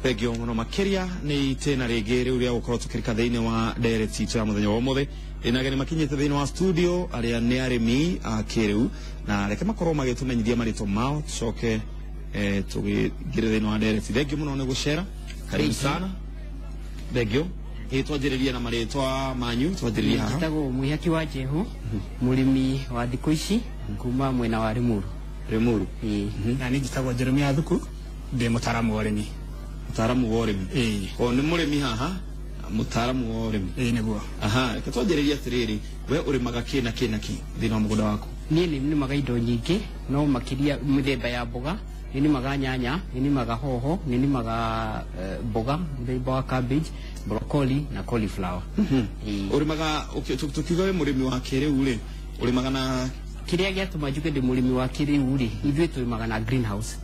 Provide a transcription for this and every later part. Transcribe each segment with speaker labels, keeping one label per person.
Speaker 1: Thegio muno makiria ni tena regere uria ukorwo tukirika thiini wa direct teacher muthenya wa mothe ina gani makinyete thiini wa studio aria ni arimi a kiriu na reke makorwo magitumenyithia marito mao tucoke tugire thiini wa direct. Thegio muno ni gucera, karibu sana. Thegio twanjiriria na maritwa manyu, twanjiriria haha.
Speaker 2: Tago Mwihaki wa Jeho, murimi wa thiku ici kuma mwena wa Rimuru.
Speaker 3: Na ni njitagwo Jeremia Thuku, ndi mutaramu wa urimi.
Speaker 1: Mutaramu wa urimi. O ni murimi haha, mutaramu wa urimi.
Speaker 3: Niguo.
Speaker 1: Aha, reke twanjiriria atiriri, we urimaga kina ki thini wa mugunda waku?
Speaker 2: Ni nimaga indo nyingi, no makiria mithemba ya mboga. Nimaga nyanya, nimaga hoho, nimaga mboga, mthemba wa cabbage, broccoli na cauliflower.
Speaker 1: Urimaga tukiuga we murimi wa kiriu ri, urimaga na
Speaker 2: kiria giatuma njuge ndi murimi wa kiriu ri, ithuĩ turimaga na greenhouse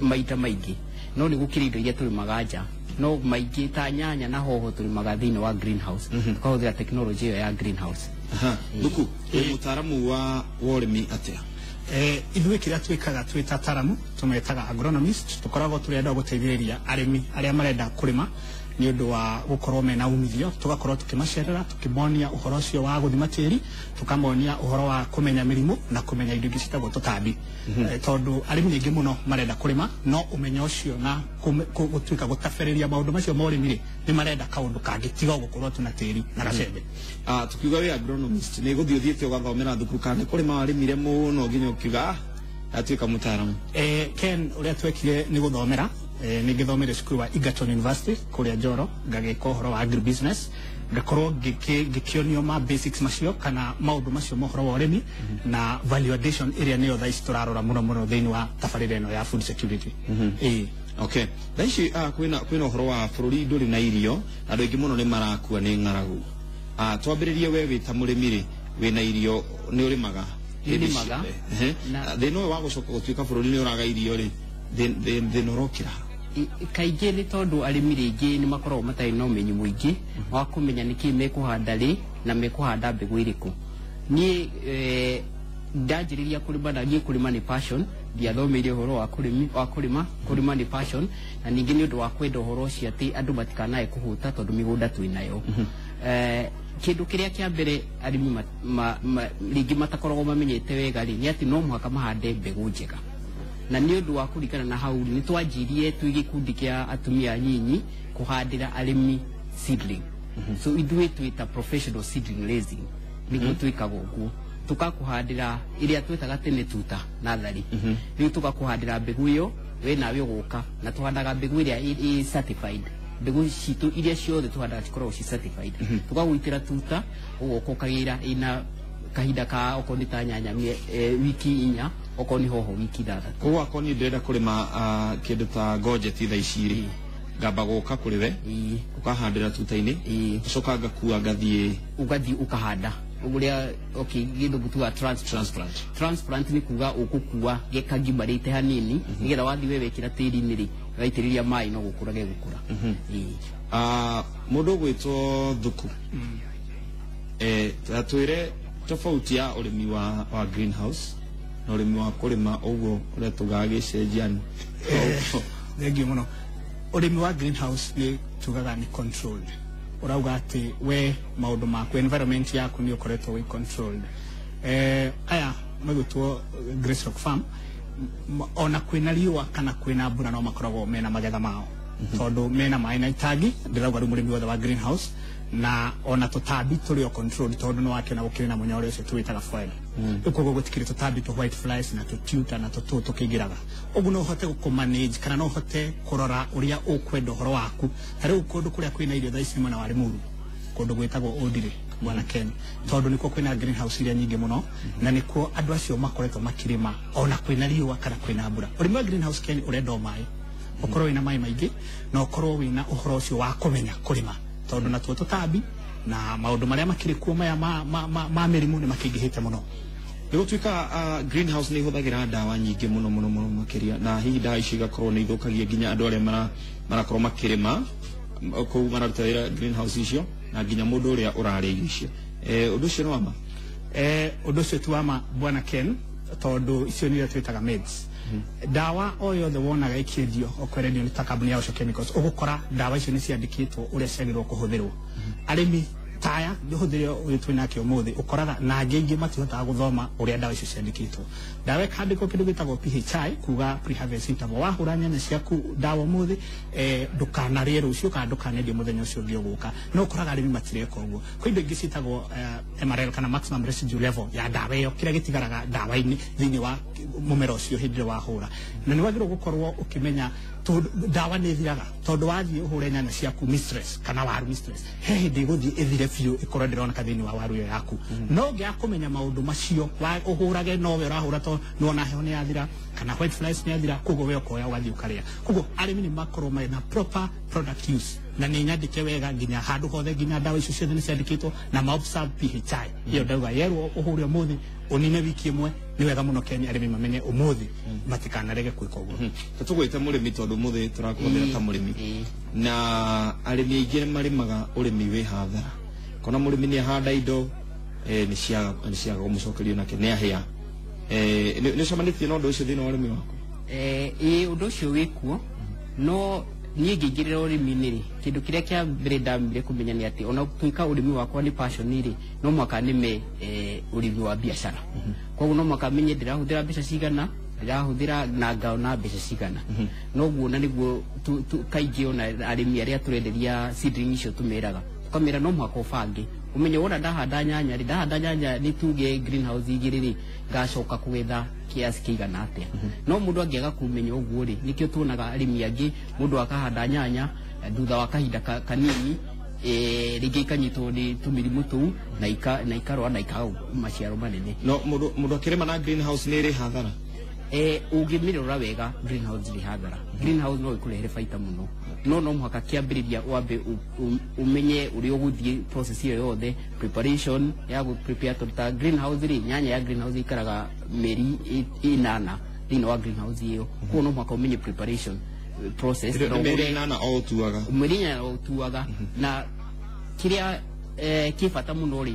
Speaker 2: maita maingi, no ni gukiri indo iria turimaga nja, no maingi ta nyanya na hoho turimaga thiini wa greenhouse, tukahuthira technology ya greenhouse.
Speaker 1: Thuku mutaramu wa urimi atia?
Speaker 3: Ithuĩ kiria twikaga twita taramu tumetaga agronomist, tukoragwo turenda guteithĩrĩria arimi aria marenda kurima ni undu wa gukorwo mena umithio, tugakorwo tukimacerera, tukimonia uhoro ucio wa guthima tĩri, tukamonia uhoro wa kumenya mirimu na kumenya indo ingĩ citagwo tutambi. Tondu arimi nyingĩ muno marenda kurima, no umenyo ucio na gutuika gutabereria maundu macio ma urimi ni marenda kaundu kangĩ tiga gukorwo tuna tĩri na gacembe.
Speaker 1: Tukiuga we agronomist ni guthii uthiĩte ugathomera thukuru kana kurima warimire muno nginya ukiuga atuika mutaramu?
Speaker 3: Ken uria twekire ni guthomera, ningithomere cukuru wa Egerton University kuria Njoro, ngagĩka uhoro wa agribusiness, ngakorwo ngĩkĩonio ma basics macio kana maundu macio ma uhoro wa urimi na value addition ĩrĩa nĩyo thaa ici tũrarora mũno thĩinĩ wa tabarĩra ĩno ya food security.
Speaker 1: Okay, thaa ici kwĩna uhoro wa bũrũri ndũrĩ na irio, andũ aingĩ mũno nĩ marakua nĩ ng'aragu. Twambĩrĩrie we wĩ ta mũrĩmi rĩ, wĩna irio nĩ ũrĩmaga?
Speaker 2: Nĩrĩmaga.
Speaker 1: Thĩna ũyũ wa gũcoka gũtuĩka bũrũri nĩ ũraga irio rĩ, thĩna ũrokĩra?
Speaker 2: Kaingĩ nĩ tondu arimi rĩngĩ nĩ makoragwo matarĩ na ũmenyo mũingĩ wa kũmenya nĩkĩ mekuhanda rĩ na mekuhanda mbegũ irĩkũ. Niĩ ndanjĩrĩria kũrĩma na niĩ kũrĩma nĩ passion, ndiathomeire ũhoro wa kũrĩma nĩ passion, na ningĩ nĩ ũndũ wa kwenda ũhoro ũcio atĩ andũ matikanae kũhũta tondũ mĩgũnda twĩnayo. Kĩndũ kĩrĩa kĩa mbere arimi rĩngĩ matakoragwo mamenyete wega rĩ nĩ atĩ no mũhaka mahande mbegũ njega, na nĩ ũndũ wa kũringana na hau nĩ twanjirie twĩ gĩkundi kĩa atumia nyinyi kũhandĩra arĩmi seedling. So ithuĩ twĩta professional seedling raising nĩguo twĩkaga ũguo, tũgakũhandĩra ĩrĩa twĩtaga tene tuta natharĩ, rĩu tũgakũhandĩra mbegũ ĩyo we nawe ũgũka na tũhandaga mbegũ ĩrĩa ĩ certified. Mbegũ citũ iria ciothe tũhandaga cikoragwo ci certified, tũgagwĩtĩra tuta ũgoka ũkagĩra ĩna kahinda ka okorwo nĩ ta nyanya wiki 4, okorwo nĩ hoho wiki 6.
Speaker 1: Koguo akorwo niĩ ndĩrenda kũrĩma kĩndũ ta ngojeti thaa ici rĩ, ngamba gũka kũrĩ we ũkahandĩra tuta-inĩ, ũcoka ngakua ugathiĩ
Speaker 2: ũkahanda ũrĩa gĩthũngũ tuga transplant nĩ kuga ũgũkua gĩkagimarĩte hanini nĩgetha wathiĩ we wekĩra tĩri-inĩ rĩ waitĩrĩria maĩ no gũkũra gĩgũkũra.
Speaker 1: Mũndũ ũgwĩtwo Thuku, twĩre tofauti ya ũrĩmi wa greenhouse na ũrĩmi wa kũrĩma ũguo ũrĩa tugaga gĩcenjiani?
Speaker 3: Thengio mũno. Ũrĩmi wa greenhouse nĩ tugaga nĩ controlled. Urauga atĩ we maũndũ maku environment yaku nĩ ũkoretwo wĩ controlled. Aya magwĩtwo Grace Rock Farm, ona kwĩna riũa kana kwĩna mbura no makoragwo mena magetha mao tondũ mena maĩ na itangi. Ndĩrauga rĩu mũrĩmi wothe wa greenhouse na ona tutambi tũrĩ o control tondũ nĩ wakĩona gũkĩrĩ na mũnyore ũcio twĩtaga foil. Koguo gũtikĩrĩ tutambi tũ white flies na tũtuta na tũkĩingĩraga. Ũguo no ũhote gũkũmanage kana no ũhote kũrora ũrĩa ũkwenda ũhoro waku. Ta rĩu kũndũ kũrĩa kwĩna irio thaa ici mwena wa Limuru, kũndũ gwĩtagwo Odire Bwana Ken, tondũ nĩkuo kwĩna greenhouse iria nyingĩ mũno na nĩkuo andũ acio makoretwo makĩrĩma ona kwĩna riũa kana kwĩna mbura. Ũrĩmi wa greenhouse Ken ũrenda o maĩ, ũkorwo wĩna maĩ maingĩ na ũkorwo wĩna ũhoro ũcio wa kũmenya kũrĩma tondu na tuo tutambi na maundu maria makiri kuo maya ma mirimu ni makingihite muno.
Speaker 1: Gũtuĩka greenhouse nĩ ihũthagĩra ndawa nyingĩ mũno makĩria, na hihi ndawa ici igakorwo nĩ ithũkagia nginya andũ arĩa marakorwo makĩrĩma kũu mararuta wĩra greenhouse icio na nginya mũndũ ũrĩa ũrarĩa irio icio. Ũndũ ũcio nĩ wama?
Speaker 3: Ũndũ ũcio ti wama Bwana Ken. tondu icio nire twitaga meds dawa o yothe wonaga ikiendio okwerendio ni ta kambuni ya Ocean Chemicals ugukora dawa icio ni ciandikitwo uria ciagirwo kuhuthirwo arimi taya nduhuthire uyu twina kio muthi ukoraga na ngingi matihotaga guthoma uria dawa icio ciandikitwo dawa kandiko kindu gitagwo PHI kuga pre harvest interval wahura nyanya ciaku dawa muthi ndukana rero ucio ka ndukanendio muthenya ucio ngi uguka no ukoraga arimi matireka uguo kwa indo ingi citagwo MRL kana maximum residue level ya dawa iyo kira gitigaraga dawa-ini thini wa mumero ucio hindi wahura na niwagirwo gukorwo ukimenya dawa ni thiraga tondu wathie uhure nyanya ciaku mistress kana waru mistress he hindi guthie ithire biu ikorwo ndirona kathini wa waru iyo yaku no ngia kumenya maundu macio wa uhurage no we urahura to nuona heho ni yathira kana white flies ni yathira kugo we ukoya ugathie ukaria kugo arimi ni makorwo na proper product use na ni nyandike wega nginya handu hothe nginya dawa icio ciothe ni ciandikitwo na maobserve PHI iyo ndauga yerwo uhure muthi unine wiki imwe ni wega muno Kenya arimi mamenye umuthi matikanarege kwika uguo
Speaker 1: tutugwite murimi tondu muthi turakuthira ta murimi na arimi aingi marimaga urimi wi hathara kona murimi ni ahanda indo ni ciaga gumucokerio nake ni ahia ni comanĩtie na ũndũ ũcio thĩinĩ wa ũrĩmi waku
Speaker 2: ũndũ ũcio wĩkuo no niĩ ngĩingĩrĩra ũrĩmi-inĩ rĩ kĩndũ kĩrĩa kĩa mbere ndambire kũmenya nĩ atĩ ona tuĩka ũrĩmi wakwa nĩ passion rĩ no mwaka nĩme ũrĩmi wa biacara koguo no mwaka menye ndĩrahũthĩra mbeca cigana ndĩrahũthĩra na ngaona mbeca cigana noguo na nĩguo kaingĩ ona arĩmi arĩa tũrenderia seedling icio tũmeraga tũkamera no mwaka ũbange umenye wona ndahanda nyanya ni tuge greenhouse igiri ri ngacoka kugetha kiasi kigana atia no mundu angiaga kumenya uguo ri nikio tuonaga arimi angi mundu akahanda nyanya thutha wa kahinda kanini rigi kanyitwo ni tumirimu tu na ikarwa na ikaga maciaro manene
Speaker 1: no mundu akirima na greenhouse ni ri hathara
Speaker 2: ugimirora wega greenhouse ri hathara greenhouse no ikurehere faida muno no mwaka kiambiriria wambe umenye uri uguthie process iyo yothe preparation ya gu prepare to greenhouse ri nyanya ya greenhouse ikaraga meri 8 thini wa greenhouse iyo ko no mwaka umenye preparation process
Speaker 1: no meri 8 o tuaga
Speaker 2: meri 8 o tuaga na kiria kifata muno ri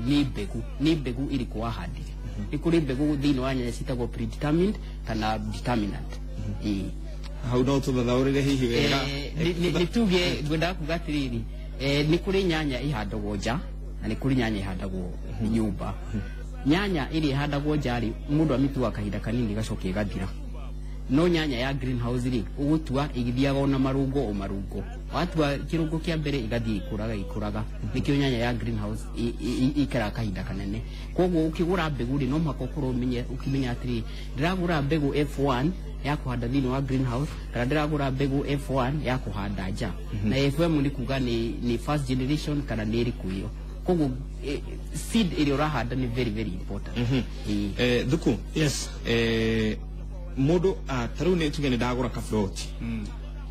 Speaker 2: ni mbegu iri kwa hadi ikuri mbegu thini wa nyanya citagwo predetermined kana determinant
Speaker 1: hau no tuthathaurire hihi wega
Speaker 2: ni tuge ngwenda kugatiriri ni kuri nyanya ihandagwo nja na ni kuri nyanya ihandagwo nyumba nyanya iri ihandagwo njari mundu amitua kahinda kanini gacoke gathira no nyanya ya greenhouse ri ugutua igithiaga na marungo watua kirungo kia mbere igathie ikuraga nikio nyanya ya greenhouse ikara kahinda kanene koguo ukigura mbegu ri no mwaka ukuru ukimenya atiri ndiragura mbegu F1 ya kuhanda thini wa greenhouse kana ndiragura mbegu F1 ya kuhanda nja na FM ni kuga ni first generation kana ni iri kuyo koguo seed iri urahanda ni very very important
Speaker 1: thuku
Speaker 3: yes
Speaker 1: mundu taru ni tugene ndagura kafloti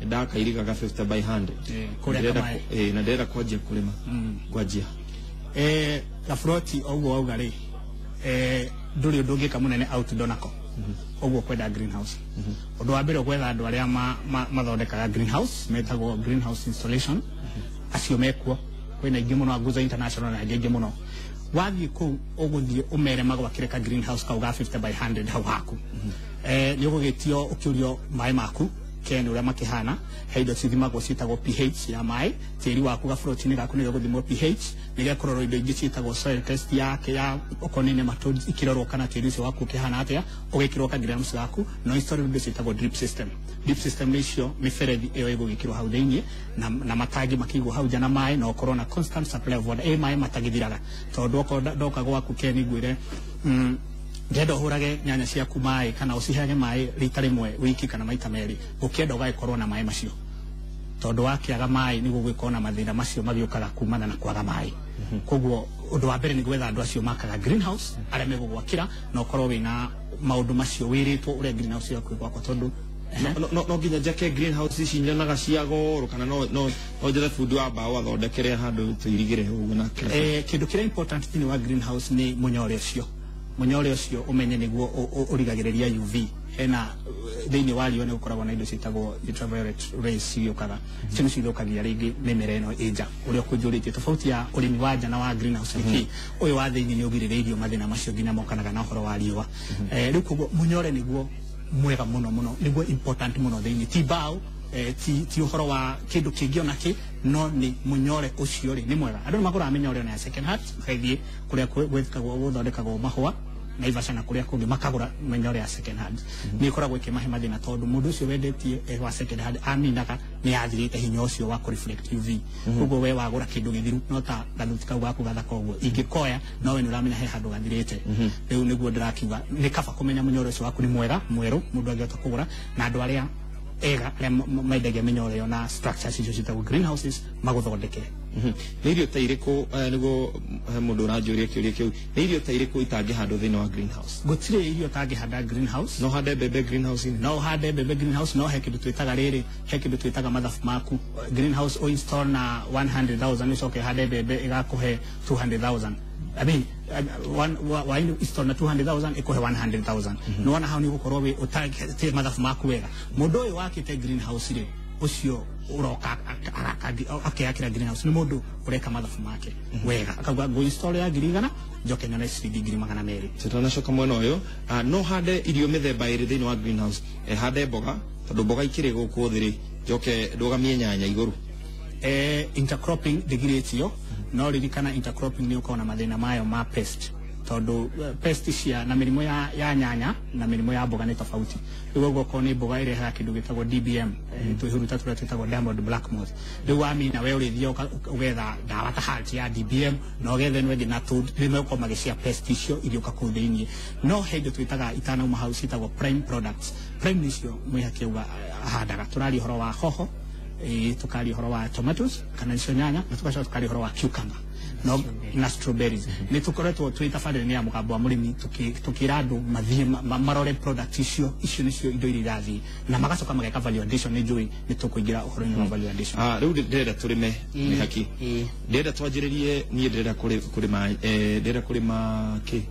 Speaker 1: ndakairiga ga 50 by 100 na ndera kwajia kulima kwajia kafloti oguo auga ri nduri undu ngika munene outdoor nako oguo kwenda greenhouse undu wa mbere gwetha andu aria mathondekaga greenhouse metagwo greenhouse installation acio mekuo kwina ingi muno Aguza International na ingi muno wathie ku uguthie umere magwakire ka greenhouse kauga 50 by 100 hau haku ni ugugitio ukiurio mai maku kene uria makihana heido cithimagwo citagwo pH ya mai tiri waku gafroti ni gaku ni guthimwo pH ni gakororo indo ingi citagwo soil test yake ya okonine matods ikirorwo kana tiri ucio waku kihana atia ugikirwo ka grams gaku no history ndio citagwo drip system ratio miferethi iyo igugikirwo hau thini na matangi makigwo hau jana mai no corona constant supply of water mai matagithiraga tondu doka gwaku kene gwire ngendo hurage nyanya ciaku mai kana ucihage mai rita rimwe wiki kana maita meri ukienda ugaikorwo na mai macio tondu wakiaga mai ni gugikona mathina macio magiukaga kumana na kwaga mai koguo undu wa mbere ni gwetha andu acio makaga greenhouse aria megugwakira na ukorwo wina maundu macio wiritwo uria greenhouse yaku gwakwa tondu no nginya jake greenhouse ici nyonaga cia goro kana no njere food wa bawo athondekere handu tuirigire uguo na
Speaker 3: kindu kire important thini wa greenhouse ni munyore ucio munyore ucio umenye niguo urigagiriria UV hena thiini wa riũa nĩ gũkoragwo na indo ciĩtagwo ultraviolet rays ciũkaga icio nĩ cithũkagia rĩngĩ mĩmera ĩno ĩnja ũrĩa ũkũnjũrĩtie tofauti ya ũrĩmi wa nja na wa greenhouse nĩkĩ ũyũ wa thĩinĩ nĩ ũgirĩrĩirio mathĩna macio nginya mokanaga na ũhoro wa riũa rĩu koguo munyore nĩguo mwega mũno nĩguo important mũno thĩinĩ ti mbaũ ti ũhoro wa kĩndũ kĩngĩ ona kĩ no nĩ munyore ũcio rĩ nĩ mwega andũ nĩ magũraga mĩnyore ona ya second hand makaithiĩ kũrĩa gũthondekagwo mahũa Naivasha na kuria kungi makagura menyore ya second hand ni ikoragwo ikimahe mathina tondu mundu ucio wendetie wa second hand aminaga ni athirite hinya ucio wa ku reflect UV ugo we wagura kindu githiru no ta gathuti kau gaku gathaka uguo ingikoya no we nuramenya he handu gathirite riu niguo ndirakiuga ni kaba kumenya munyore ucio waku ni mwega mweru mundu angihota kugura na andu aria ega maidagia menyore yo na structures icio citagwo greenhouses maguthondekere
Speaker 1: nä irio ta irĩkũ nĩguo mũndũ ũranjũria kĩũria kĩu nĩ irio ta irĩkũ itangĩhandwo thĩinĩ wa greenhouse
Speaker 3: gũtirĩ irio tangĩhanda greenhouse
Speaker 1: no hande mbembe greenhouse
Speaker 3: no hande mbembe greenhouse no he kĩndũ twĩtaga rĩrĩ he kĩndũ twĩtaga mathabu maku greenhouse o install na 100,000 icoke hande mbembe ĩgakũhe 200,000 I mean wa install na 200,000 ikuhe 100,000 no wana hau ni gukorwo we utagite mathabu maku wega mundu uyu wakite greenhouse ri ucio uroka akakira greenhouse ni mundu ureka mathabu make wega akauga go install ya girigana njoke nyona ciringi ngiri magana meri
Speaker 1: tutanacoka mwena uyu no hande irio mithemba iri thiini wa greenhouse hande mboga tondu mboga ikiri guku thiri njoke ndugamie nyanya iguru
Speaker 3: intercropping digitio no ririkana intercropping ni ukaona mathina mayo ma pest tondu pest cia na mirimo ya nyanya na mirimo ya mboga ni tofauti riu goko ni mboga ire ha kindu gitagwo DBM tuihuruta turia twitagwo diamond black moth riu amina we urithia ugetha dawa ta halt ya DBM no gethe nwe na tud rimwe ko magicia pest icio irioka ku thiini no hendo twitaga itana uma house itagwo prime products prime nicio mwihakiuga handaga turari horo wa hoho tukari horo wa tomatoes kana icio nyanya na tukacoka tukari horo wa cucumber no na strawberries ni tukoretwo twitafadhali ni ya mugambo wa murimi tukirandu mathie marore product icio nicio indo iri rathi na magacoka mageka value addition ni njui ni tukuingira uhoro-ini wa value addition
Speaker 1: riu ndirenda turime ni haki ndirenda twanjiririe ni ndirenda kurima ki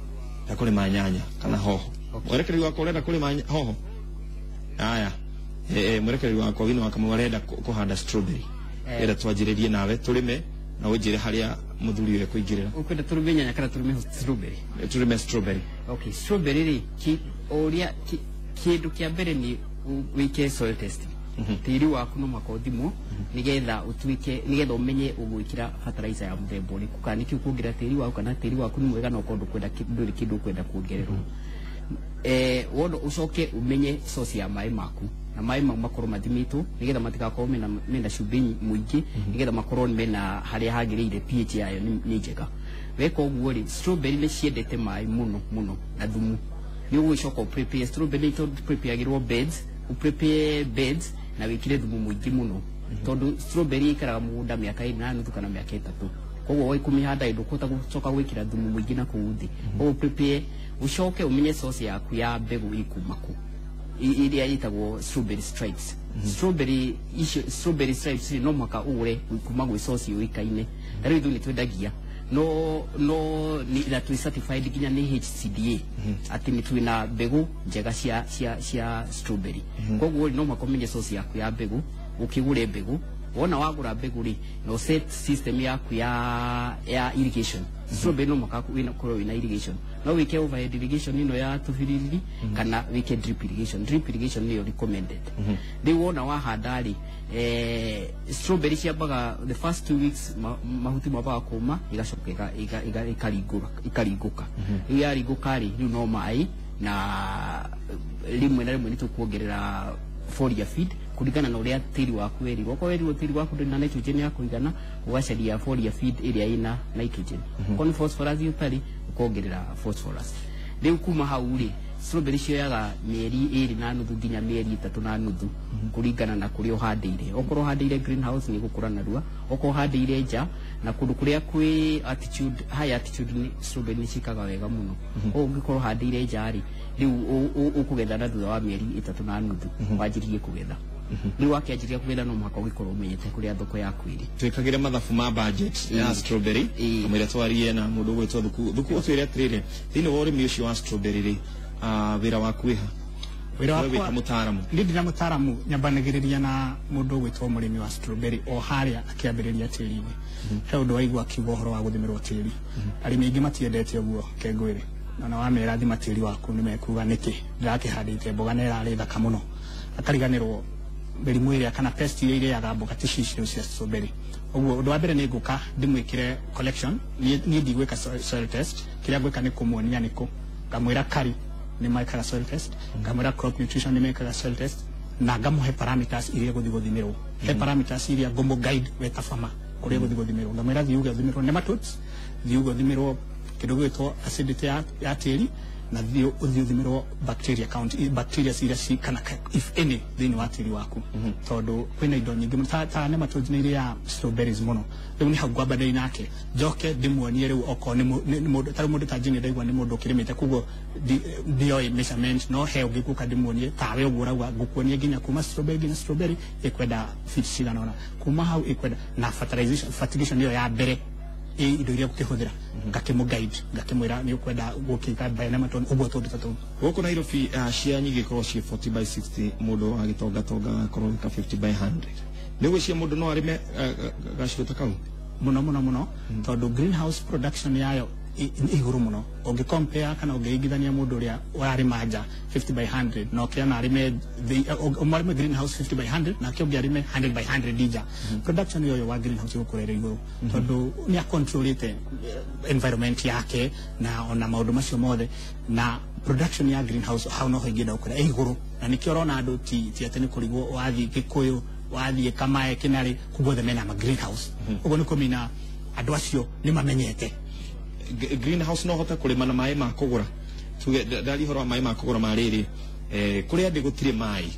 Speaker 1: ta kurima nyanya kana hoho mwerekeri wako urenda kurima hoho aya mwerekeri wako wino wakamwe arenda kuhanda strawberry ndirenda twanjiririe nawe turime na ujire haria muthuri we kuingirira
Speaker 2: ukwenda turime nyanya kana turime strawberry okay strawberry ri ki oria kindu kia mbere ni wike soil testing tiri waku no makothimo nigetha utuike nigetha umenye ugwikira fertilizer ya muthemba uriku kana niki ukugira tiri waku kana tiri waku ni mwega no kondu kwenda kindu kwenda kuongererwo wono ucoke umenye source ya mai maku na mai makorwo mathimitwo nigetha matigakorwo mena cumbi muingi nigetha makorwo mena haria hagirire pH yayo ni njega weka uguo ri strawberry ni ciendete mai muno na thumu ni ugucoka prepare strawberry to prepare agirwo beds na wikire thumu muingi muno tondu strawberry ikaraga mugunda miaka 8 kana miaka 3 koguo ikumihanda indu kota gucoka gwikira thumu muingi na kuuthi o prepare ucoke umenye source yaku ya mbegu ikumaku iria itagwo strawberry stripes strawberry stripes no maka ure kuma gwe source yoikaine riu thu ni twendagia no ni that we certified ginya ni HCDA ati ni twina mbegu njega cia strawberry koguo no maka umenye source yaku ya mbegu ukigure mbegu wona wagura mbegu ri no set system yaku ya irrigation strawberry no maka wina irrigation no wike overhead irrigation ino ya tufiriri kana wike drip irrigation niyo recommended they wona wahanda ri strawberry ciambaga the first 2 weeks mahuti mabaga kuma igacoka ikaringuka iyo yaringuka ri no mai na limwe na limwe nitukuongerera foliar feed kuringana na uria tiri waku weri wako weri tiri waku ndina nitrogen ya kuigana ugacaria foliar feed iria ina nitrogen kon phosphorus yutari ukongerera phosphorus riu kuma hau ri strawberry cioyaga mieri 2 na nuthu nginya mieri 3 na nuthu kuringana na kuria uhandeire okorwo uhandeire greenhouse ni gukura narua okorwo uhandeire nja na kundu kuria kwi high altitude ni strawberry cikaga wega muno ungikorwo uhandeire nja ri riu ukugetha na thutha wa mieri 3 na nuthu wanjiririe kugetha riu wakianjiria kugira no muhaka ugikorwo umenyete kuria thoko yaku iri
Speaker 1: twikagire mathabu ma budget ya strawberry kamira twarie na mundu gwetwa thuku utwire atirire thini wa urimi ucio wa strawberry ri wira waku iha
Speaker 3: wira
Speaker 1: wakwa mutaramu
Speaker 3: ndina mutaramu nyambanagiriria na mundu gwetwa murimi wa strawberry o haria akiambiriria tiri-ini he undu waigua kiugo horo wa guthimirwo tiri arimi ingi matiendete uguo kengwiri na wamera thima tiri waku nimekuga niki ndirakihandite mboga na irari thaka muno akariganirwo mirimu iria kana pest iria yaga mboga tishishi cia strawberry uguo undu wa mbere ni nguka ndimwikire collection ni ndigwika soil test kiria gwika ni kumuonia niko ngamwira kari ni maikaga soil test ngamwira crop nutrition ni maikaga soil test na ngamuhe parameters iria guthigothimirwo he parameters iria ngomo guide weta fama kuria guthigothimirwo ngamwira thiuga thimirwo nematodes thiuga thimirwo kidogo gwitwo acidity ya tiri na thiuthimirwo bacteria count bacteria iria kana if any thini wa tiri waku tondu kwina indo nyingi ta nematodes ni iria strawberries muno riu ni hau ngwambanaine nake njoke ndimuonie riu oko ni mundu tari mundu ta jini ndaigua ni mundu kirimite kuguo ndioi measurement no he ungikuka ndimuonie tawe uguo rauga ngukuonie nginya kuma strawberry ikwenda feet cigana ona kuma hau ikwenda na fertilization iyo ya mbere indo iria gukihũthĩra ngakimuguide ngakimwira ni ukwenda gukika bionematone uguo tundu tatu
Speaker 1: guku Nairobi cia nyingi korwo ci 40 by 60 mundu agitonga korwo ka 50 by 100 niwe cia mundu no arime gaciruta kau
Speaker 3: muno tondu greenhouse production yayo iguru muno ungicompare kana ungeigithania mundu uria urarima nja 50 by 100 no kiana arime umarime greenhouse 50 by 100 na kio ngiarime 100 by 100 dija production yoyo wa greenhouse ukurere iguru tondu ni a controlite environment yake na ona maundu macio mothe na production ya greenhouse how no higida ukura iguru na nikio rona andu ti atene kurigwo wathi Gikuyu wathi Kamae Kinari kuguothe mena ma greenhouse ugo ni kumina andu acio ni mamenyete
Speaker 1: greenhouse no hota kulima na mai ma kugura tuge ndari horo mai ma kugura mariri kuria ndi gutire mai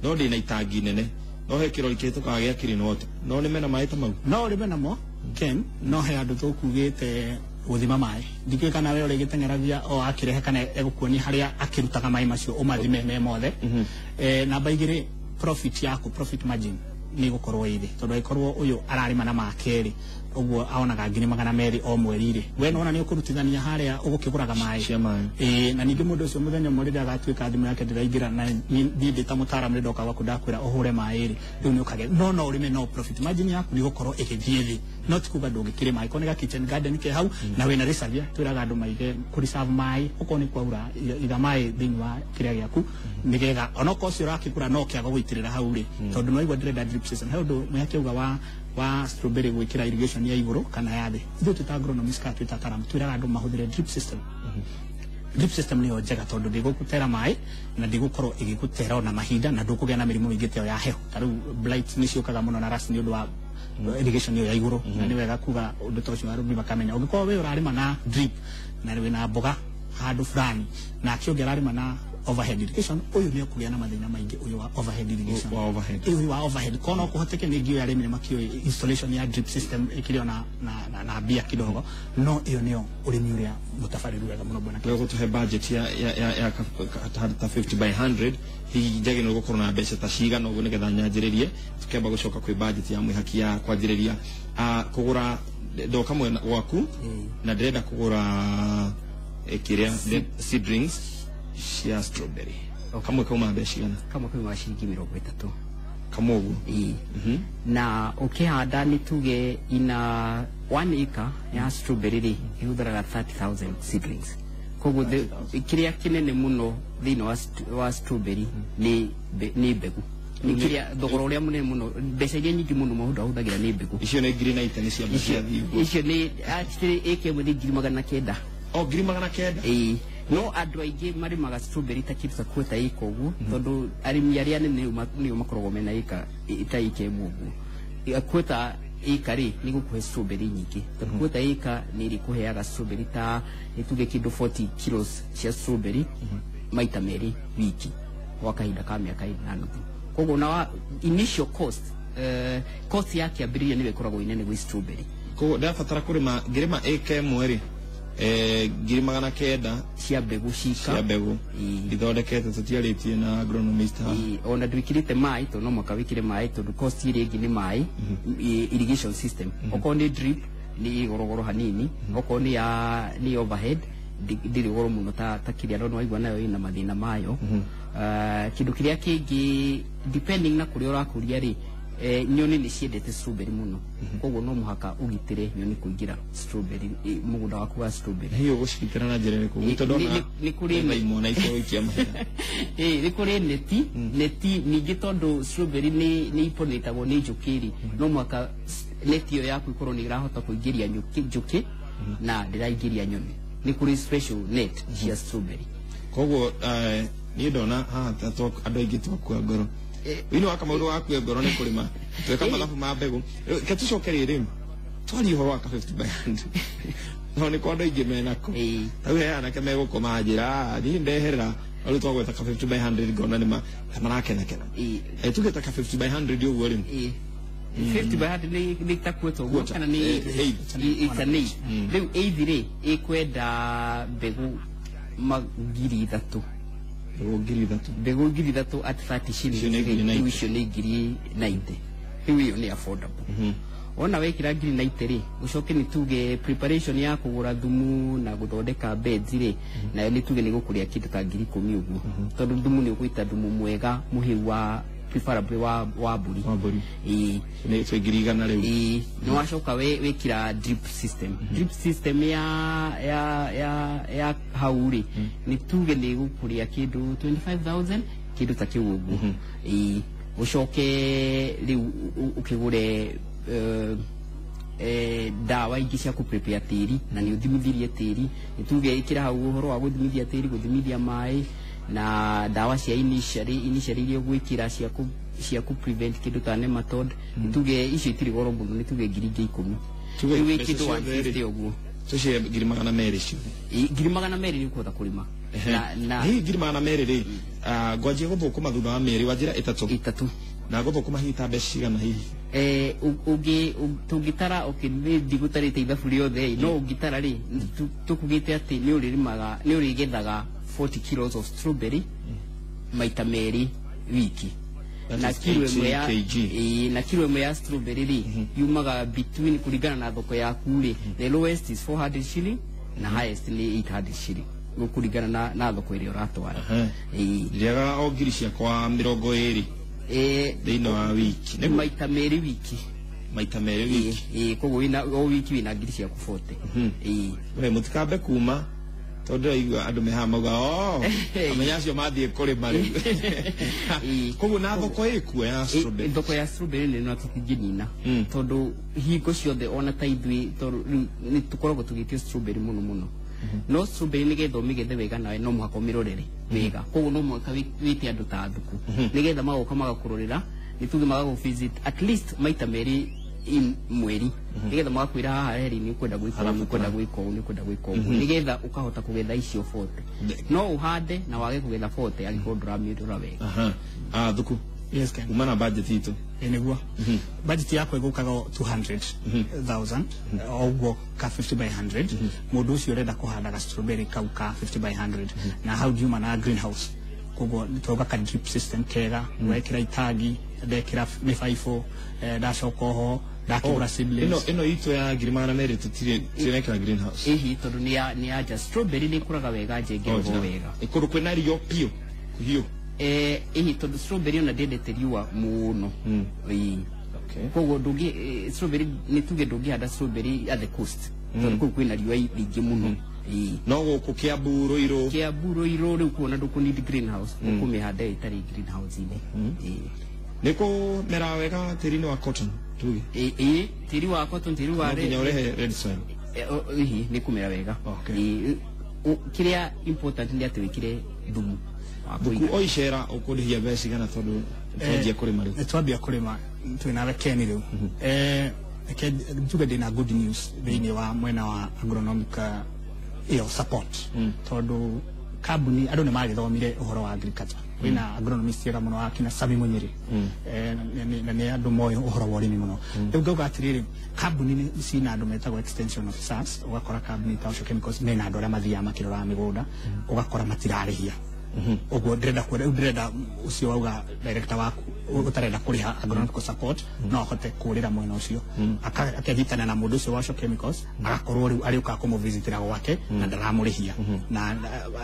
Speaker 1: no ndi na itangi nene no he kirori kitu ka gya kiri no no ni mena mai ta mau
Speaker 3: no ri mena mo ken no he andu tukugite guthima mai ndikwe kana we uri gitengeragia o akirehe kana egukuoni haria akirutaga mai macio umathime me mothe namba igiri profit margin ni gukorwo iri tondu ikorwo uyu ararima na makeri uguo aonaga ngiri magana meri o mweri ri we nona ni ukurutithania haria ugukiguraga mai na ningi mundu ucio muthenya murida agatuika thimu yake ndiraingira na ndi ta mutaramu ndoka gwaku ndakwira uhure mai ri riu ni ukage no urime no profit margin yaku ni gukorwo igithie thi not kuga ndungikire mai kone ga kitchen garden ke hau na we na reserve twiraga andu maige kureserve mai ukoni kwaura iga mai thini wa kiria giaku nigetha onoko cio rakigura no kiaga gwitirira hau ri tondu no igwa ndire drip system he undu mwakiuga wa strawberry gwikira irrigation ya iguru kana ya thi ithu tuta agronomist ka tuta taram twiraga andu mahuthire drip system drip system ni njega tondu ndigukutera mai na ndigukoro igikutera ona mahinda na ndukugea na mirimu ingite ya heho taru blight ni ciukaga muno na rust ni undu wa irrigation ya iguru na ni wega kuga undu tocio arumi makamenya ungikoro we urarima na drip na we na mboga handu fulani na kio gerarima na overhead irrigation uyu ni kugia na mathina maingi uyu wa overhead irrigation uyu wa overhead kono kuhoteke ni ngio arimi makio installation ya drip system ikilio na bia kidogo no iyo nio urimi uria mutafariru wega muno bwana
Speaker 1: kwa kutuhe budget ya 50 by 100 hi jage no gukorwo na mbeca ta cigana uguo nigetha nyanjiririe tukemba gucoka kwi budget ya mwihaki ya kwanjiriria kugura ndoka mwena gwaku na ndĩrenda kugura kiria seedlings cia strawberry kamwe kauma mbeca cigana
Speaker 2: kamwe kauma ciringi 30
Speaker 1: kamwe uguo
Speaker 2: na ukihanda ni tuge ina 1 acre ya strawberry ri ihutharaga 30,000 seedlings koguo kiria kinene muno thini wa strawberry ni mbegu nikiria thogora uria munene muno mbeca iria nyingi muno maundu ahuthagira ni mbegu
Speaker 1: icio ni ngiri 90 ni cia mbeca thiu
Speaker 2: icio ni ake mwe ngiri 900
Speaker 1: ngiri 900
Speaker 2: no andu aingi marimaga strawberry ta kitu kweta iko uguo tondu arimi aria nene ni makoragwo mena ika ita ike mugu kweta ikari ni gukuhe strawberry nyingi tondu kweta ika ni ri kuheaga strawberry ta ituge kindu 40 kilos cia strawberry maita meri wiki wakahinda ka miaka 5 koguo na initial cost yake abiria niwe koragwo inene gwi strawberry
Speaker 1: koguo ndabatara kurima ngirima aka mweri ngiri magana kenda
Speaker 2: cia mbegu cika
Speaker 1: cia mbegu ithondekete tutiarĩtie na agronomist
Speaker 2: ona ndwikirite mai to no mwaka wikire mai to cost iri ingi ni mai irrigation system oko ni drip ni gorogoro hanini oko ni overhead ndiri goro muno ta kiria ndo waigua nayo ina mathina mayo kindu kiria kingi depending na kuria urakuria ri nyoni ni ciendete strawberry muno koguo no muhaka ugitire nyoni kuingira strawberry mugunda waku wa strawberry
Speaker 1: hiyo gushikira na njira iriku gutondona
Speaker 2: ni kuri
Speaker 1: imona icio ikia mahera
Speaker 2: ni kuri neti ningi tondu strawberry ni iponetagwo ni njukiri no muhaka neti yo yaku ikorwo ni irahota kuingiria njuki na ndiraingiria nyoni ni kuri special net cia strawberry
Speaker 1: koguo ni ndona haha andu aingi twakua ngoro ino aka maundu wakue ngoro ni kurima tweka mathabu ma mbegu ketucokerie ri twari uhoro wa 50 by 100 no ni kondo ingi menako tau he anake megukoma njira ni ndeherera alu twagweta 50 by 100 ngona ni marakena tugeta 50 by 100 uguo ri
Speaker 2: 50 by 100 ni takwetwo guo kana ni itani riu eithire ikwenda mbegu magiri ithatu mbegu ngiri ithatu at 30 shillings icio ni ngiri 90 riu iyo ni affordable ona wekira ngiri 90 ri ucoke ni tuge preparation ya kugura thumu na guthondeka beds ri nayo ni tuge ni gukuria kindu ta ngiri 10 uguo tondu thumu ni uguita thumu mwega muhiu wa preferably wa buri
Speaker 1: ni ngiri 100 riu
Speaker 2: no wacoka wekira drip system ya hauri ni tuge ni gukuria kindu 25,000 kindu ta kiu uguo ucoke riu ukigure dawa ingi cia kuprepare tiri na ni uthimithirie tiri nituge ikira hau uhoro wa guthimithia tiri guthimithia mai na dawa cia initially iria gwikira cia ku prevent kindu ta nematode nituge icio itiri goro muno nituge ngiri 10 tuge kindu 150 uguo
Speaker 1: tucie ngiri magana meri cio
Speaker 2: ngiri magana meri ni kuhota kurima
Speaker 1: na hii ngiri magana meri ri ngwanjie guthukuma thutha wa meri wanjira itatu na guthukuma hita mbeca cigana hihi
Speaker 2: tungitara ndigũtarĩte ithabu rĩothe no ũngitara rĩ tũkugĩte atĩ nĩ ũrĩgethaga 40 kilos of strawberry maita merĩ wiki na kilo ĩmwe ya strawberry rĩ yumaga between kũringana na thoko yaku rĩ the lowest is 400 shilling na highest ni 800 shilling kũringana na thoko ĩrĩa ũratwara
Speaker 1: rĩaga o ngiri ciakwa 20 thĩinĩ wa wiki
Speaker 2: maita merĩ wiki koguo o wiki wina ngiri ciaku 40
Speaker 1: we mutikambe kuma tondu aigua andu meha mauga amenya acio mathiĩ kũrĩma rĩu koguo na thoko ĩkuo ya strawberry
Speaker 2: thoko ya strawberry nĩ no tũtingĩnina tondu hingo ciothe ona ta ithuĩ nĩ tũkoragwo tũgĩtio strawberry mũno no strawberry nigetha umigethe wega nawe no muhaka umirorere wega koguo no muhaka wite andu ta thuku nigetha magoka magakurorera nituge magago visit at least maita meri in mweri nigetha magakwira haha heri ni kwenda gwika uguo nigetha ukahota kugetha icio 40 no uhande na wage kugetha 40 aliko nduramiura wega
Speaker 1: thuku
Speaker 3: yes can
Speaker 1: umana budget itu
Speaker 3: enegua budget yako igukaga 200,000 oguo ka 50 by 100 mundu ucio urenda kuhandaga strawberry kau ka 50 by 100 na how do you manage greenhouse koguo nitoga ka drip system kega wekira itagi ndekira mifaifo ndacoka ho ndakigura seedlings
Speaker 1: ino itu ya girimana meri tutireka greenhouse
Speaker 2: tondu ni ya just strawberry ni kuraga wega njenge wega
Speaker 1: ikuru kwina rio pio hiyo
Speaker 2: tondu strawberry ona ndendete riua muno koguo strawberry ni tuge ndungihanda strawberry at the coast tondu kuu kwina riua ringi muno
Speaker 1: no guku Kiambu Ruiru
Speaker 2: riu kuona nduku need greenhouse ukumihanda itari greenhouse ini
Speaker 1: niko mera wega tiri ni wa cotton tuge
Speaker 2: tiri wa cotton tiri wa
Speaker 1: red soil
Speaker 2: ni kumera wega kiria important ni ati wikire thumu
Speaker 1: o icera ukundihia mbeca igana tondu twanjia kurima riu
Speaker 3: twambia kurima twina rekeni riu tuge ndina good news thiini wa mwena wa agronomic support tondu kambuni andu ni magithomire uhoro wa agriculture wina agronomist ega muno akina Sami Munyiri na ne andu moyo uhoro wa urimi muno riu ngauga atiriri kambuni ni cina andu metagwo extension officers ugakora kambuni ta Osho Chemicals mena andu aria mathiaga makirora migunda ugakora matirarihia uguo ndirenda ucio wauga director waku utarenda kuriha agronomical support no hote kurira mwena ucio akethitana na mundu ucio wa Osho Chemicals agakorwo riu ari uka kumuvisitira gwake na ndaramurihia na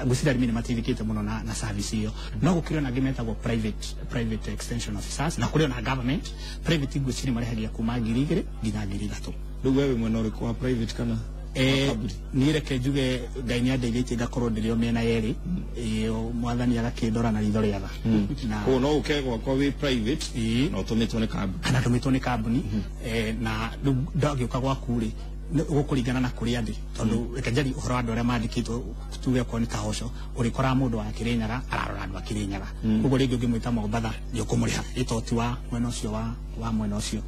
Speaker 3: gucira rimini matithikite muno na service iyo no gukirwo na gimetagwo private extension officers na kuriyo na government private guciri marehagia kuma 2,000 nginya 3,000
Speaker 1: riu wewe mwena uriku wa private kana
Speaker 3: nireke njuge Ngai ni andeithĩtie ngakorwo ndĩrĩo mĩena yerĩ mwathani agakĩndora na ritho rĩega
Speaker 1: na no ukegwa kwa wi private no tũmĩtwo nĩ kambuni
Speaker 3: kana tũmĩtwo nĩ kambuni na ndagĩũka gwaku rĩ gũkũringana na kũrĩa ndĩ tondũ reke njari ũhoro wa andũ arĩa mandĩkĩtwo tuge okorwo nĩ ta Osho ũrĩkora mũndũ wa Kĩrĩnyaga ararora andũ a Kĩrĩnyaga ũguo rĩngĩ ũngĩmwĩta Mombatha nĩũkũmũrĩha ĩtoti wa mwena ũcio wa mwena ũcio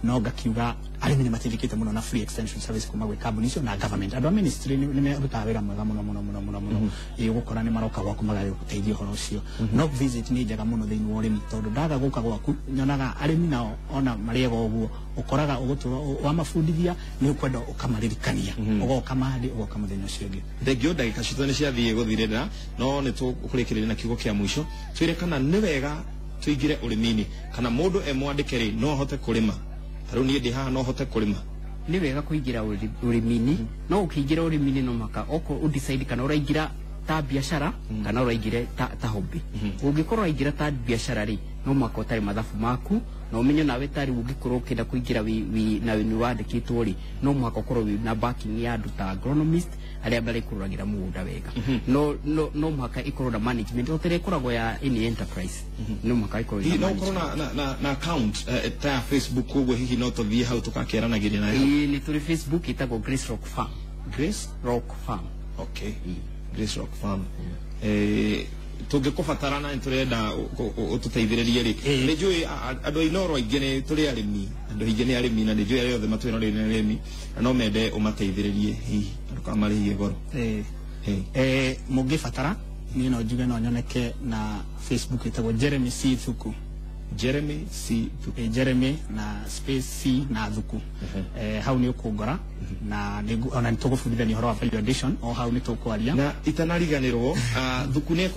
Speaker 3: no ngakiuga arĩmi nĩ mateithĩkĩte mũno na free extension service kuma gwĩ kambuni icio na government andũ a ministry nĩ merutaga wĩra mwega mũno ũgũkora nĩ maroka gwaku magagũteithia ũhoro ũcio no visit nĩ njega mũno thĩinĩ wa ũrĩmi tondũ ndaga gũka gwaku nyonaga arĩmi nao ona marĩega ũguo ũkoraga ũgũtũra wamabundithia nĩ ũkwenda ũkamaririkania ũgoka mahandi ũgoka mũthenya ũcio ũngĩ
Speaker 1: thengio ndagĩka citũ nĩ ciathiĩ gũthirĩra no nĩ tũkũrĩkĩrĩria na kiugo kĩa mũico twĩre kana nĩ wega tuingire ũrĩmi-inĩ kana mũndũ emwandĩke rĩ no ahote kũrĩma tarĩu niĩ ndĩ haha no hote kũrĩma
Speaker 2: nĩ wega kũingĩra ũrĩmi-inĩ no ũkĩingĩra ũrĩmi-inĩ no maka oko udecide kana ũraingĩra ta biashara kana ũraingĩre ta hobby ũngĩkorwo ũraingĩra ta biashara rĩ no maka ũtarĩ mathabu maku na ũmenye nawe tarĩ ũngĩkorwo ũkĩenda kũingĩra na nĩ wandĩkĩtwo rĩ no mwaka ũkorwo na backing ya andũ ta agronomist arĩa marĩkũragĩra mũgũnda wega no mwaka ĩkorwo na management otere ĩkoragwo ya any enterprise no mwaka ĩkorwo
Speaker 1: no ũkorwo na account ta Facebook ũguo hihi no tũthiĩ hau tũkakĩaranagĩria nayo
Speaker 2: nĩ tũrĩ Facebook ĩtagwo Grace Rock Farm
Speaker 1: okay Grace Rock Farm tũngĩkũbatarana nĩ tũrenda ũtũteithĩrĩrie rĩ nĩ njũĩ andũ ainoro aingĩ nĩ tũrĩ arĩmi andũ aingĩ nĩ arĩmi na nĩ njũĩ arĩa othe matwĩrorĩire nĩ arĩmi na no mende ũmateithĩrĩrie hihi andũ kana marĩhie goro
Speaker 3: mũngĩbatara niĩ no njuge no nyoneke na Facebook ĩtagwo Jeremy C Thuku Jeremy na space C na Thuku hau nĩ ũkũngora na ona nĩ tũgũbundithania ũhoro wa value addition o hau nĩ tũkwaria
Speaker 1: na itanariganĩrwo Thuku nĩ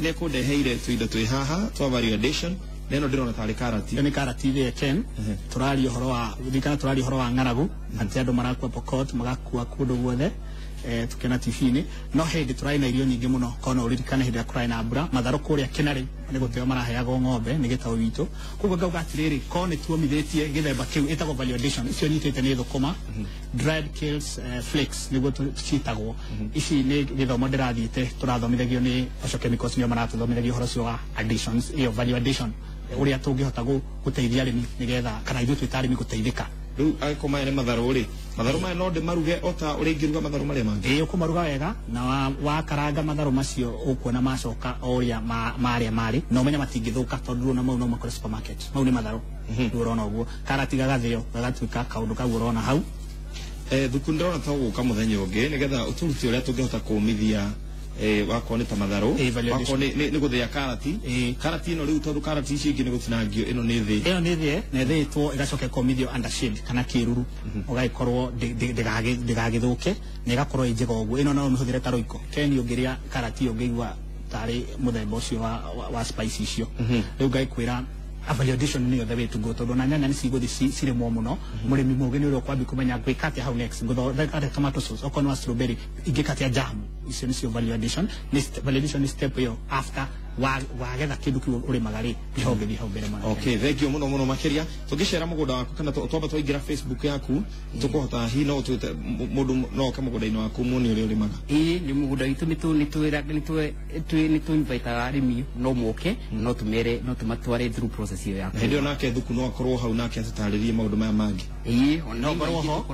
Speaker 1: ekũndeheire tũindo twĩ haha twa value addition neno ndĩrona tarĩ karati
Speaker 3: nĩ karati ĩrĩa Ken tũraria ũhoro wa thikana tũraria ũhoro wa ng'aragu atĩ andũ marakua Pokot magakua kũndũ guothe tukena TV-inĩ no hĩndĩ tũrarĩ na irio nyingĩ mũno kono ũririkane hĩndĩ ĩrĩa kũrarĩ na mbura matharũ kũrĩa Kenarĩ nĩ gũteo maraheagwo ng'ombe nĩ gĩtaũ witũ koguo ngauga atĩrĩrĩ ko nĩ tuomithĩtie gĩthemba kĩu ĩtagwo value addition icio nyitĩte nĩ thũkũma dried kales flakes nĩguo ciĩtagwo ici nĩ gĩthomo ndĩrathiĩte tũrathomithagio nĩ Osho Chemicals nĩo maratũthomithagio ũhoro ũcio wa additions ĩyo value addition ũrĩa tũngĩhota gũteithia arĩmi nĩgetha kana ithuĩ twĩ ta arĩmi gũteithĩka
Speaker 1: rĩu angĩkorwo maya nĩ matharũ rĩ matharũ maya no ndĩmaruge o ta ũrĩa ingĩruga matharũ marĩa mangĩ
Speaker 3: ũkũmaruga wega na wakaranga matharũ macio ũkuona macoka o ũrĩa marĩa marĩ na ũmenya matingĩthũka tondũ rĩu mau no makore supermarket mau nĩ matharũ rĩu ũrona ũguo karati gagathĩo gagatuĩka kaũndũ kau ũrona hau
Speaker 1: Thuku ndĩrona ta ũgũka mũthenya ũngĩ nĩgetha ũtũruti ũrĩa tũngĩhota kũmithia wakorwo nĩ ta matharũ wakorwo nĩ gũthĩa karati ĩno rĩu tondũ karati ici ingĩ nĩ gũtinangio ĩno nĩ thĩ
Speaker 3: na ĩthĩĩtwo ĩgacoka ĩkomithio under shade kana kĩruru ũgagĩkorwo ndĩgagĩthũke na ĩgakorwo ĩ njega ũguo ĩno no mĩhũthĩre ta roiko Ken ũngĩrĩa karati ũngĩigua tarĩ mũthemba ũcio wa spice icio rĩu ngagĩkwĩra value addition nĩyo the way to go tondũ na nyanya nĩ cigũthiĩ cirĩmwo mũno mũrĩmi mũgĩ nĩ ũrĩa ũkwambia kũmenya gwĩka atĩa hau next ngũthondeka tomato sauce okorwo nĩ wa strawberry ingĩka atĩa jamu icio nĩcio value addition nĩ step ĩyo after wagetha kĩndũ kĩu ũrĩmaga rĩ nĩho ũngĩthiĩ hau mbere mũno
Speaker 1: okay thengio mũno makĩria tũngĩcera mũgũnda waku kana twamba twaingĩra Facebook yaku tũkũhota hihi no ũtwĩte mũndũ no oke mũgũnda-inĩ waku muone ũrĩa ũrĩmaga
Speaker 2: nĩ mũgũnda witũ nĩ tũinvitaga arĩmi no moke no tũmere no tũmatware through process ĩyo yaku
Speaker 1: hĩndĩ ĩyo nake Thuku no akorwo hau nake atũtarĩrie maũndũ maya mangĩ
Speaker 3: no ngorwo ho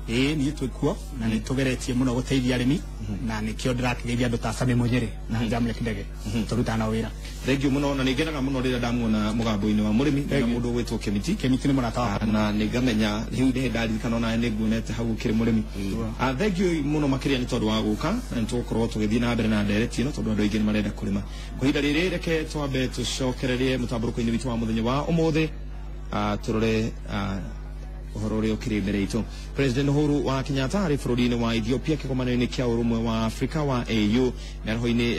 Speaker 3: niĩ twĩkuo na nĩ tũgeretie mũno gũteithia arĩmi na nĩkĩo ndĩrakĩgeithia andũ ta Sami Munyiri na Jamlek Ndege tũrutana wira
Speaker 1: thengiå må no na nä ngenaga må no rä rä a ndamuona må gambo-inä wa må rä mi na må ndå gwä two Kemiti
Speaker 3: Kemiti nĩ mũrata wakwa
Speaker 1: na nä ngamenya rä u nä ndaririkana ona nä nguonete hau kä rä må rä mi thengiå må no makä ria nä tondå wa gå ka na nä tågåkorwo tå gä thiä na mbere na ndereti ä no tondå andå aingä nä marenda kå rä ma kwa ihinda rä rä reke twambe tå cokererie må tambå rå-ko-inä witå wa må thenya wa å må thä tå rore uhoro uria ukiri mbere itu President Uhuru wa Kenyatta ari bururi-ini wa Ethiopia kigomano-ini kia urumwe wa Afrika wa AU na roho-ini